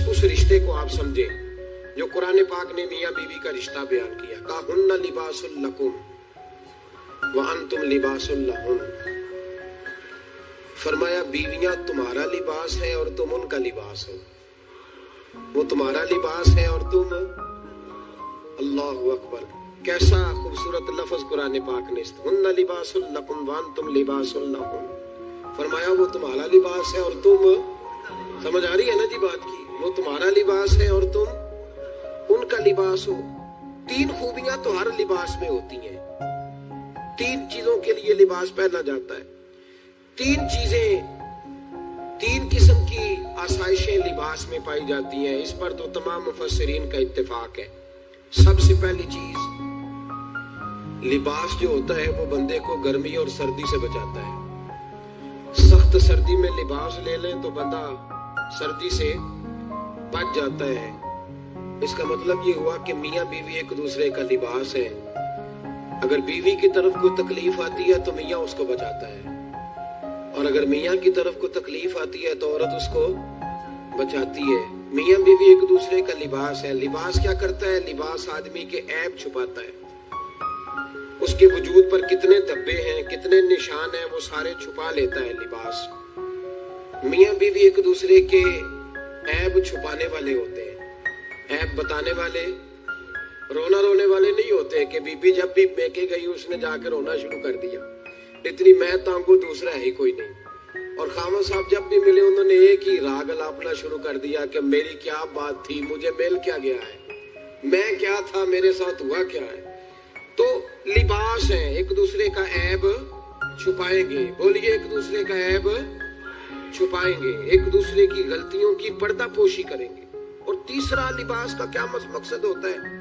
उस रिश्ते को आप समझे जो कुरान पाक ने मियाँ बीवी का रिश्ता बयान किया। कहा हुन्ना लिबासुल लकुम व अंतुम लिबासुल लहुन। फरमाया बीवियां तुम्हारा लिबास है और तुम उनका लिबास हो। वो तुम्हारा लिबास है और तुम, अल्लाहु अकबर, कैसा खूबसूरत लफ्ज कुरान पाक ने। हुन्ना लिबासुल लकुम व अंतुम लिबासुल लहुन। फरमाया वो तुम्हारा लिबास है और तुम, समझ आ रही है ना जी बात की, वो तुम्हारा लिबास है और तुम उनका लिबास हो। तीन खूबियां तो हर लिबास में होती हैं। तीन चीजों के लिए लिबास पहना जाता है। तीन चीजें, तीन किस्म की आसाइशें लिबास में पाई जाती हैं। इस पर तो तमाम मुफस्सिरीन का इत्तेफाक है। सबसे पहली चीज, लिबास जो होता है वो बंदे को गर्मी और सर्दी से बचाता है। सख्त सर्दी में लिबास ले लें तो बंदा सर्दी से बच जाता है। इसका मतलब ये हुआ कि मियाँ बीवी एक दूसरे का लिबास है। अगर बीवी की तरफ कोई तकलीफ आती है तो मियाँ उसको बचाता है, और अगर मियाँ की तरफ कोई तकलीफ आती है तो औरत उसको बचाती है। मियाँ बीवी एक दूसरे का लिबास है। लिबास क्या करता है? लिबास आदमी के ऐब छुपाता है। उसके वजूद पर कितने धब्बे हैं, कितने निशान हैं, वो सारे छुपा लेता है लिबास। मियाँ बीवी एक दूसरे के ऐब छुपाने वाले होते हैं। ऐब बताने वाले, रोना रोने वाले नहीं होते कि बीबी जब भी मैके गई उसने जाकर रोना शुरू कर दिया, इतनी मैं तांगू दूसरा है ही कोई नहीं। और खामद साहब जब भी मिले उन्होंने एक ही राग अलापना शुरू कर दिया कि मेरी क्या बात थी, मुझे मिल क्या गया है, मैं क्या था, मेरे साथ हुआ क्या है। तो लिबास है, एक दूसरे का ऐब छुपाएंगे। बोलिए, एक दूसरे का ऐब छुपाएंगे, एक दूसरे की गलतियों की पर्दापोशी करेंगे। और तीसरा, लिबास का क्या मकसद होता है?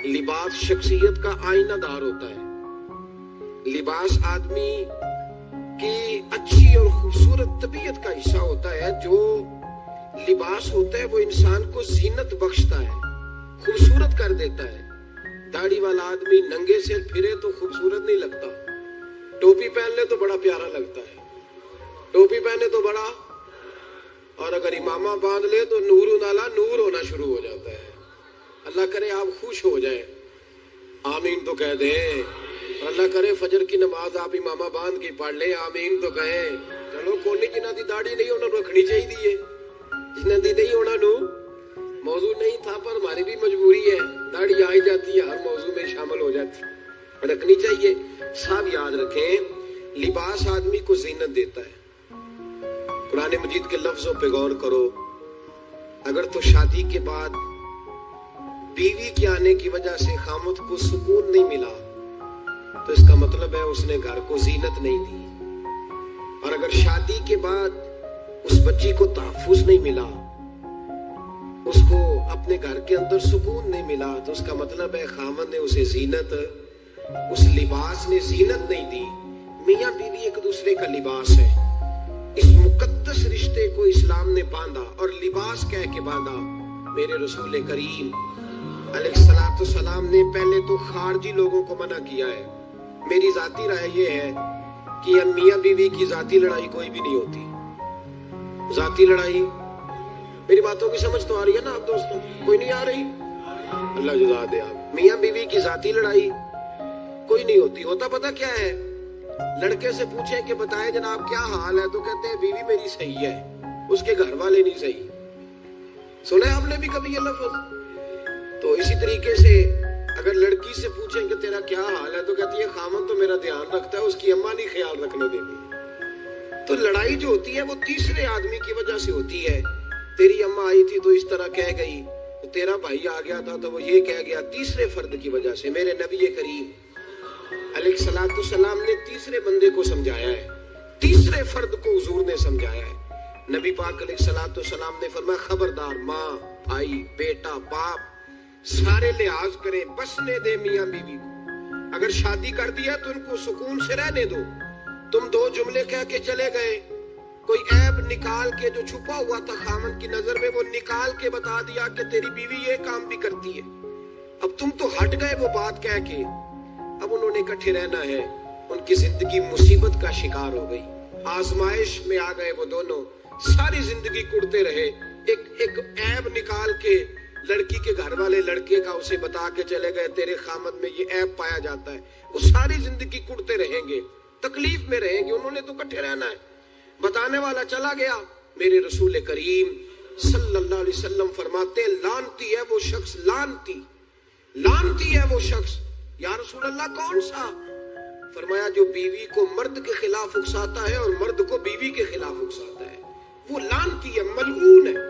लिबास शख्सियत का आईनादार होता है। लिबास आदमी की अच्छी और खूबसूरत तबीयत का हिस्सा होता है। जो लिबास होता है वो इंसान को जीनत बख्शता है, खूबसूरत कर देता है। दाढ़ी वाला आदमी नंगे से फिरे तो खूबसूरत नहीं लगता, टोपी पहन ले तो बड़ा प्यारा लगता है, टोपी पहने तो बड़ा, और अगर इमामा बांध ले तो नूर नाला नूर होना शुरू हो जाता है। अल्लाह करे आप खुश हो जाए, आमीन तो कह दें। अल्लाह करे फजर की नमाज आप इमामा बांध के पढ़ ले, आमीन तो कहें। चलो कोई जिन्हां दी दाढ़ी नहीं उन्होंने रखनी चाहिए, जिन्हां दी नहीं होना नू मौजू नहीं था, पर हमारी भी मजबूरी है, दाढ़ी आ ही जाती है, हर मौजू में शामिल हो जाती है, रखनी चाहिए। सब याद रखें, लिबास आदमी को जीनत देता है। कुरान मजीद के लफ्जों पे गौर करो। अगर तो शादी के बाद बीवी के आने की वजह से खामद को सुकून नहीं मिला तो इसका मतलब है उसने घर को जीनत नहीं दी। और अगर शादी के बाद उस बच्ची को तहफ्फुज नहीं मिला, उसको अपने घर के अंदर सुकून नहीं मिला, तो उसका मतलब है खामद ने उसे जीनत, उस लिबास ने जीनत नहीं दी। मियाँ बीवी एक दूसरे का लिबास है। इस मुकद्दस रिश्ते को इस्लाम ने बांधा, और लिबास कह के बांधा। मेरे रसूल करीम अलैहिस्सलाम ने पहले तो खारजी लोगों को मना किया है। मेरी जाती राय ये है कि मियाँ बीवी की जाती लड़ाई कोई भी नहीं होती। जाती लड़ाई, मेरी बातों की समझ तो आ रही है ना आप दोस्तों? कोई नहीं आ रही? अल्लाह जज़ा दे। आप मियाँ बीवी की जाती लड़ाई कोई नहीं होती। होता पता क्या है? लड़के से पूछे कि बताए जनाब क्या हाल है, तो कहते हैं बीवी मेरी सही है, उसके घर वाले नहीं सही। सुना है आपने भी कभी ये लफ्ज? तो इसी तरीके से अगर लड़की से पूछें कि तेरा क्या हाल है, तो कहती है खामन तो मेरा ध्यान रखता है, उसकी अम्मा नहीं ख्याल रखने देती। तो लड़ाई जो होती है वो तीसरे आदमी की वजह से होती है। तेरी अम्मा आई थी तो इस तरह कह गई, तो तेरा भाई आ गया था तो वो ये कह गया, तीसरे फर्द की वजह से। मेरे नबी करीम अलैहिस्सलाम ने तीसरे बंदे को समझाया है, तीसरे फर्द को हुजूर ने समझाया है। नबी पाक अलैहिस्सलाम ने फरमाया खबरदार, माँ, भाई, बेटा, बाप सारे लिहाज करें, बसने दे मियाँ बीवी को। अगर शादी कर दिया तो उनको सुकून से रहने दो। तुम दो जुमले कह के चले गए, कोई ऐब निकाल के जो छुपा हुआ था खामन की नजर में वो निकाल के बता दिया कि तेरी बीवी ये काम भी करती है। अब तुम तो हट गए वो बात कह के, अब उन्होंने इकट्ठे रहना है। उनकी जिंदगी मुसीबत का शिकार हो गई, आजमाइश में आ गए वो दोनों, सारी जिंदगी कुड़ते रहे। एक ऐब کہ لڑکی کے گھر والے لڑکے کا اسے بتا کے چلے گئے تیرے خامد میں یہ عیب پایا جاتا ہے، وہ ساری زندگی کڑتے رہیں گے، تکلیف میں رہیں گے، انہوں نے تو کٹھے رہنا ہے۔ بتانے والا چلا گیا، میرے رسول کریم صلی اللہ علیہ وسلم فرماتے ہیں لعنتی ہے وہ شخص، لعنتی ہے وہ شخص۔ یا رسول اللہ کون سا؟ فرمایا جو بیوی کو مرد کے خلاف اکساتا ہے اور مرد کو بیوی کے خلاف اکساتا ہے، وہ لعنتی ہے، ملعون ہے،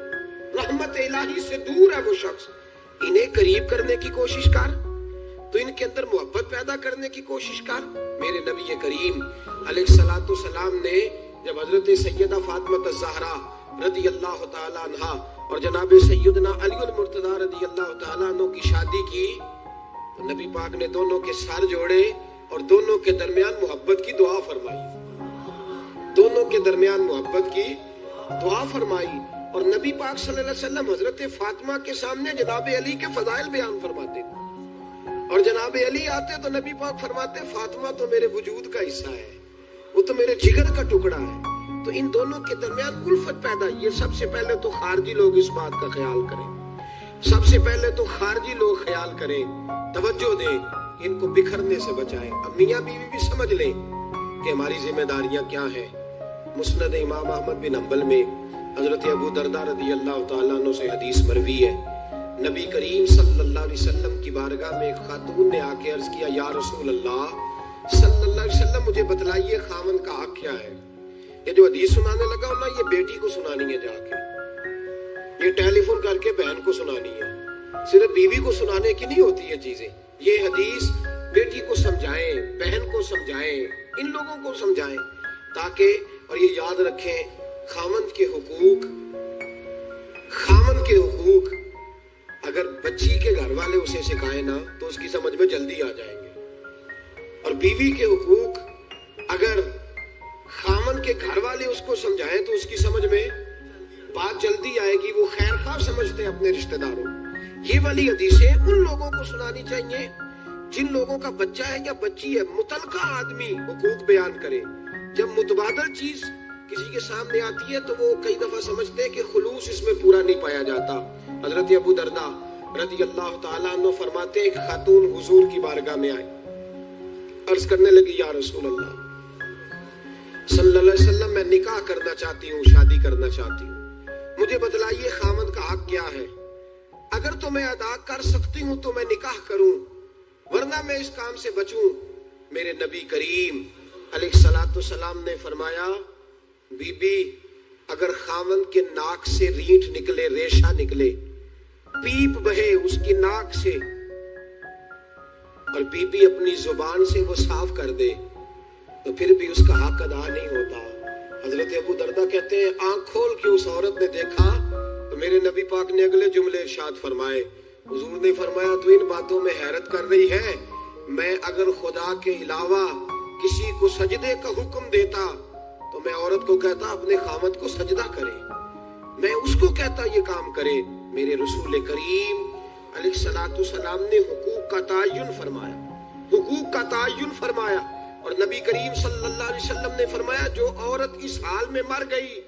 رحمت الہی سے دور ہے وہ شخص۔ انہیں قریب کرنے کی کوشش کر، تو ان کے اندر محبت پیدا کرنے کی کوشش کر۔ میرے نبی کریم علیہ الصلوۃ والسلام نے جب حضرت سیدہ فاطمہ الزہرا رضی اللہ تعالی عنہا اور جناب سیدنا علی المرتضی رضی اللہ تعالی عنہ کی شادی کی تو نبی پاک نے دونوں کے سر جوڑے اور دونوں کے درمیان محبت کی دعا فرمائی، دونوں کے درمیان محبت کی دعا فرمائی۔ اور نبی پاک صلی اللہ علیہ وسلم حضرت فاطمہ کے سامنے جناب علی کے فضائل بیان فرماتے تھے، اور جناب علی آتے تو نبی پاک فرماتے فاطمہ تو میرے وجود کا حصہ ہے، وہ تو میرے جگر کا ٹکڑا ہے۔ تو ان دونوں کے درمیان الفت پیدا، یہ سب سے پہلے تو خارجی لوگ اس بات کا خیال کریں، سب سے پہلے تو خارجی لوگ خیال کریں، توجہ دیں، ان کو بکھرنے سے بچائیں۔ اب میاں بیوی بھی سمجھ لیں کہ ہماری ذمہ داریاں کیا ہیں۔ مسند امام احمد بن حنبل میں حضرت ابو درداء رضی اللہ تعالیٰ عنہ سے حدیث مروی ہے، نبی کریم صلی اللہ علیہ وسلم کی بارگاہ میں ایک خاتون نے آ کے عرض کیا یا رسول اللہ صلی اللہ علیہ وسلم مجھے بتلائیے خاوند کا حق کیا ہے۔ یہ جو حدیث سنانے لگا ہوں نا، یہ بیٹی کو سنانی ہے جا کے، یہ ٹیلی فون کر کے بہن کو سنانی ہے، صرف بیوی کو سنانے کی نہیں ہوتی یہ چیزیں۔ یہ حدیث بیٹی کو سمجھائیں، بہن کو سمجھائیں، ان لوگوں کو سمجھائیں تاکہ، اور یہ یاد رکھیں خاوند کے حقوق اگر بچی کے گھر والے اسے سکھائیں نا تو اس کی سمجھ میں جلدی آ جائیں گے، اور بیوی کے حقوق اگر خاوند کے گھر والے اس کو سمجھائیں تو اس کی سمجھ میں بات جلدی آئے گی، وہ خیر خواہ سمجھتے ہیں اپنے رشتہ داروں۔ یہ والی حدیثیں ان لوگوں کو سنانی چاہیے جن لوگوں کا بچہ ہے یا بچی ہے، متعلقہ آدمی حقوق بیان کرے۔ جب متبادل چیز کسی کے سامنے آتی ہے تو وہ کئی دفعہ سمجھتے ہیں کہ خلوص اس میں پورا نہیں پایا جاتا۔ حضرت ابو درداء رضی اللہ تعالیٰ عنہ فرماتے ہیں ایک خاتون حضور کی بارگاہ میں آئی، عرض کرنے لگی یا رسول اللہ صلی اللہ علیہ وسلم میں نکاح کرنا چاہتی ہوں، شادی کرنا چاہتی ہوں، مجھے بتلائیے خاوند کا حق کیا ہے، اگر تو میں ادا کر سکتی ہوں تو میں نکاح کروں، ورنہ میں اس کام سے بچوں۔ میرے نبی کریم علیہ الصلوۃ والسلام نے فرمایا بی بی اگر خاوند کے ناک سے رینٹ نکلے، ریشہ نکلے، پیپ بہے اس کی ناک سے، اور بی بی اپنی زبان سے وہ صاف کر دے تو پھر بھی اس کا حق ادا نہیں ہوتا۔ حضرت ابو درداء کہتے ہیں آنکھ کھول کے اس عورت نے دیکھا تو میرے نبی پاک نے اگلے جملے ارشاد فرمائے، حضور نے فرمایا تو ان باتوں میں حیرت کر رہی ہے، میں اگر خدا کے علاوہ کسی کو سجدے کا حکم دیتا تو میں عورت کو کہتا اپنے خاوند کو سجدہ کرے، میں اس کو کہتا یہ کام کرے۔ میرے رسول کریم علیہ الصلوۃ والسلام نے حقوق کا تعین فرمایا، حقوق کا تعین فرمایا، اور نبی کریم صلی اللہ علیہ وسلم نے فرمایا جو عورت اس حال میں مر گئی،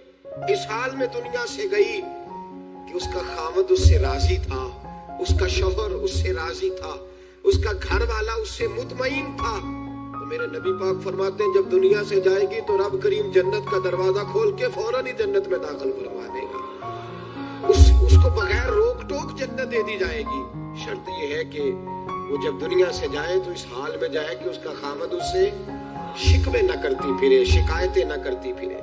اس حال میں دنیا سے گئی کہ اس کا خاوند اس سے راضی تھا، اس کا شوہر اس سے راضی تھا، اس کا گھر والا اس سے مطمئن تھا، تو میرے نبی پاک فرماتے ہیں جب دنیا سے جائے گی تو رب کریم جنت کا دروازہ کھول کے فوراً ہی جنت میں داخل فرما دے گا، اس کو بغیر روک ٹوک جنت دے دی جائے گی۔ شرط یہ ہے کہ وہ جب دنیا سے جائے تو اس حال میں جائے کہ اس کا خاوند اس سے شکوے نہ کرتی پھرے، شکایتیں نہ کرتی پھرے،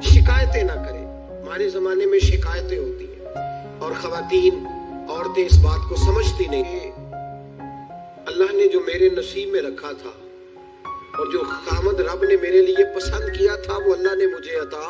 شکایتیں نہ کرے۔ ہمارے زمانے میں شکایتیں ہوتی ہیں اور خواتین عورتیں اس بات کو سمجھتی نہیں۔ اللہ نے جو میرے نصیب میں رکھا تھا اور جو خاوند رب نے میرے لیے پسند کیا تھا وہ اللہ نے مجھے عطا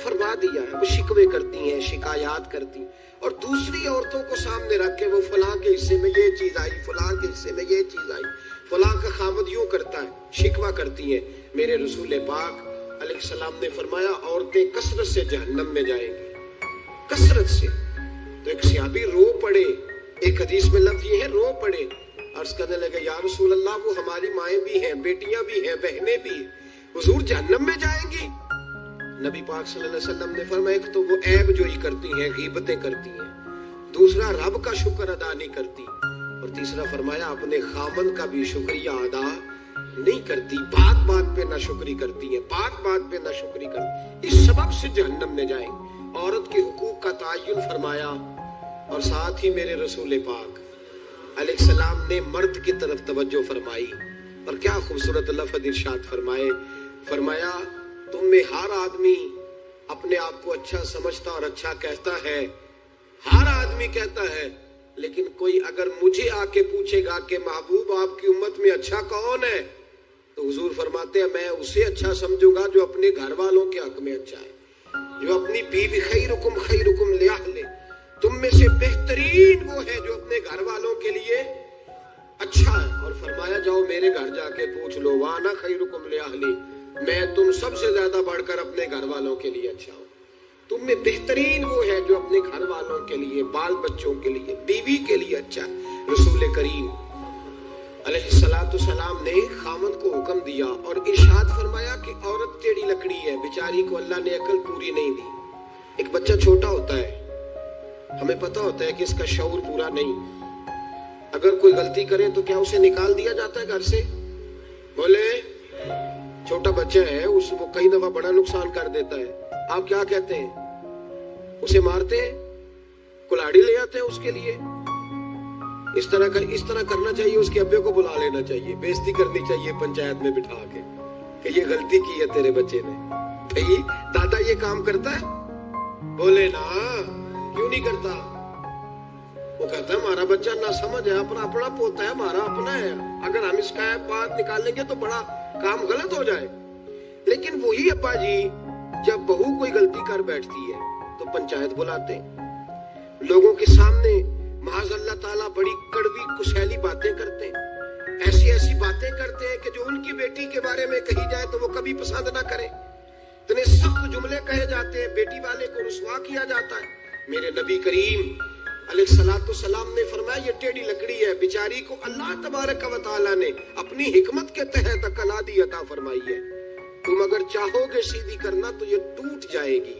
فرما دیا ہے۔ وہ شکوے کرتی ہیں، شکایات کرتی ہیں، اور دوسری عورتوں کو سامنے رکھ کے وہ فلاں کے حصے میں یہ چیز آئی، فلاں کے حصے میں یہ چیز آئی، فلاں کا خاوند یوں کرتا ہے، شکوہ کرتی ہیں۔ میرے رسول پاک علیہ السلام نے فرمایا عورتیں کثرت سے جہنم میں جائیں گی، کثرت سے۔ تو ایک صحابی رو پڑے، ایک حدیث میں لفظ یہ ہے رو پڑے، عرض کرنے لگے یا رسول اللہ وہ ہماری مائیں بھی ہیں، بیٹیاں بھی ہیں، بہنیں بھی ہیں، حضور جہنم میں جائیں گی؟ نبی پاک صلی اللہ علیہ وسلم نے فرمایا ایک تو وہ عیب جوئی کرتی ہیں، غیبتیں کرتی ہیں، दूसरा रब का शुक्र अदा नहीं करती, और तीसरा फरमाया अपने खामन का भी शुक्रिया अदा नहीं करती, बात बात पे ना शुक्री करती है, बात बात पे ना शुक्री करती, इस सबब से जहन्नम में जाए। औरत के हुकूक का तायुन फरमाया, और साथ ही मेरे रसूल पाक अलैहिस्सलाम ने मर्द की तरफ तवज्जो फरमाई, और क्या खूबसूरत लफ्ज़ इरशाद फरमाए, फरमाया तुम में हर आदमी अपने आप को अच्छा समझता और अच्छा कहता है, हर आदमी कहता है, लेकिन कोई अगर मुझे आके पूछेगा कि महबूब आपकी उम्मत में अच्छा कौन है, तो हुजूर फरमाते हैं मैं उसे अच्छा समझूंगा जो अपने घर वालों के हक में अच्छा है, जो अपनी बीवी खैरुकुम लिअहले, तुम में से बेहतरीन वो है जो अपने घर वालों के लिए अच्छा है। और फरमाया जाओ मेरे घर जाके पूछ लो, वाना खैरुकुम लिअहली, मैं तुम सबसे ज्यादा बढ़कर अपने घर वालों के लिए अच्छा हूँ। तुम में बेहतरीन वो है जो अपने घर वालों के लिए, बाल बच्चों के लिए, बीवी के लिए अच्छा है। रसूल करीम अलैहिस्सलाम ने खामद को हुक्म दिया और इरशाद फरमाया कि औरत टेढ़ी लकड़ी है, बेचारी को अल्लाह ने अकल पूरी नहीं दी। एक बच्चा छोटा होता है, हमें पता होता है कि इसका शऊर पूरा नहीं, अगर कोई गलती करे तो क्या उसे निकाल दिया जाता है घर से? बोले, छोटा बच्चा है, वो कई दफा बड़ा नुकसान कर देता है, आप क्या कहते हैं? उसे मारते हैं, कुल्हाड़ी ले आते हैं उसके लिए? इस तरह करना चाहिए, उसके अब्बे को बुला लेना चाहिए, बेइज्जती करनी चाहिए पंचायत में बिठा के कि ये गलती की है तेरे बच्चे ने। भाई दादा ये काम करता है? बोले ना, क्यों नहीं करता? वो कहता है हमारा बच्चा ना समझ है, अपना पोता है, हमारा अपना है, अगर हम इसका बात निकालेंगे तो बड़ा काम गलत हो जाए। लेकिन वही अब्बा जी जब बहू कोई गलती कर बैठती है तो पंचायत बुलाते हैं, लोगों के सामने माज़अल्लाह ताला बड़ी कड़वी कुसैली बातें करते हैं, ऐसी बातें करते हैं कि जो उनकी बेटी के बारे में कही जाए तो वो कभी पसंद ना करे, इतने सख्त जुमले कहे जाते हैं, बेटी वाले को रुसवा किया जाता है। मेरे नबी करीम अलैहिस्सलाम ने फरमाया ये टेढ़ी लकड़ी है, बेचारी को अल्लाह तबारक व तआला ने अपनी हिकमत के तहत अकल अता फरमाई है, तुम अगर चाहोगे सीधी करना तो ये टूट जाएगी,